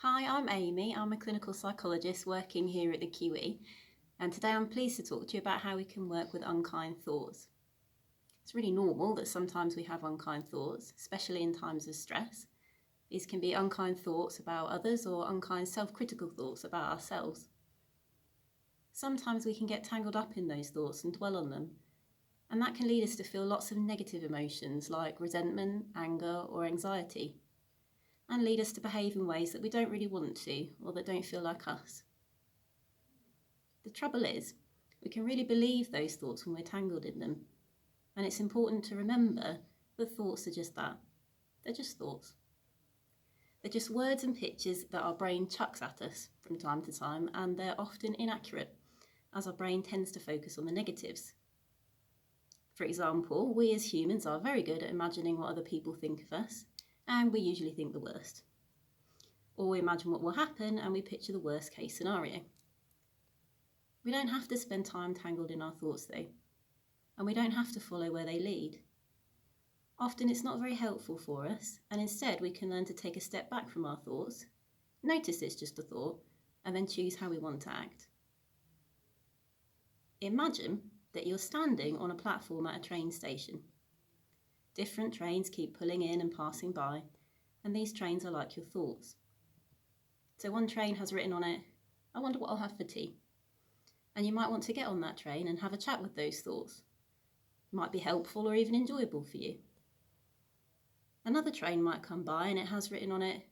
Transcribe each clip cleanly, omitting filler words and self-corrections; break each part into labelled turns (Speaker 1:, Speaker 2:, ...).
Speaker 1: Hi, I'm Amy. I'm a clinical psychologist working here at the QE, and today I'm pleased to talk to you about how we can work with unkind thoughts. It's really normal that sometimes we have unkind thoughts, especially in times of stress. These can be unkind thoughts about others or unkind self-critical thoughts about ourselves. Sometimes we can get tangled up in those thoughts and dwell on them, and that can lead us to feel lots of negative emotions like resentment, anger, or anxiety, and lead us to behave in ways that we don't really want to or that don't feel like us. The trouble is, we can really believe those thoughts when we're tangled in them, and it's important to remember that thoughts are just that. They're just thoughts. They're just words and pictures that our brain chucks at us from time to time, and they're often inaccurate, as our brain tends to focus on the negatives. For example, we as humans are very good at imagining what other people think of us, and we usually think the worst. Or we imagine what will happen and we picture the worst case scenario. We don't have to spend time tangled in our thoughts though, and we don't have to follow where they lead. Often it's not very helpful for us, and instead we can learn to take a step back from our thoughts, notice it's just a thought, and then choose how we want to act. Imagine that you're standing on a platform at a train station. Different trains keep pulling in and passing by, and these trains are like your thoughts. So one train has written on it, "I wonder what I'll have for tea." And you might want to get on that train and have a chat with those thoughts. It might be helpful or even enjoyable for you. Another train might come by and it has written on it,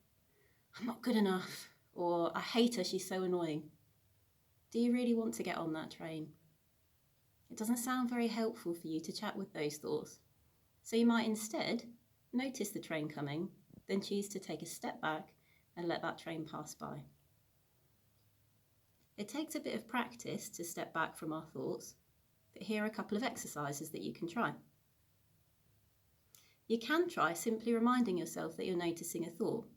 Speaker 1: "I'm not good enough," or "I hate her, she's so annoying." Do you really want to get on that train? It doesn't sound very helpful for you to chat with those thoughts. So you might instead notice the train coming, then choose to take a step back and let that train pass by. It takes a bit of practice to step back from our thoughts, but here are a couple of exercises that you can try. You can try simply reminding yourself that you're noticing a thought.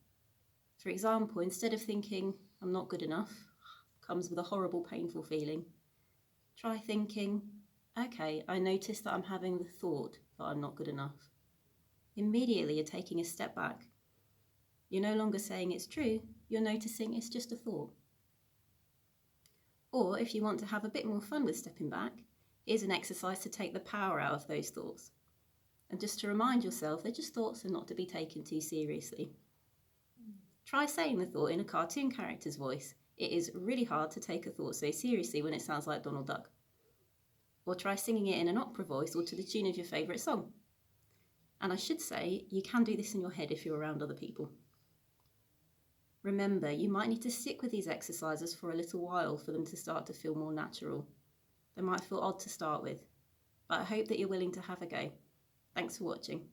Speaker 1: For example, instead of thinking, "I'm not good enough," comes with a horrible, painful feeling, try thinking, "Okay, I notice that I'm having the thought that I'm not good enough." Immediately you're taking a step back. You're no longer saying it's true, you're noticing it's just a thought. Or if you want to have a bit more fun with stepping back, here's an exercise to take the power out of those thoughts. And just to remind yourself they're just thoughts and not to be taken too seriously. Try saying the thought in a cartoon character's voice. It is really hard to take a thought so seriously when it sounds like Donald Duck. Or try singing it in an opera voice or to the tune of your favourite song. And I should say, you can do this in your head if you're around other people. Remember, you might need to stick with these exercises for a little while for them to start to feel more natural. They might feel odd to start with, but I hope that you're willing to have a go. Thanks for watching.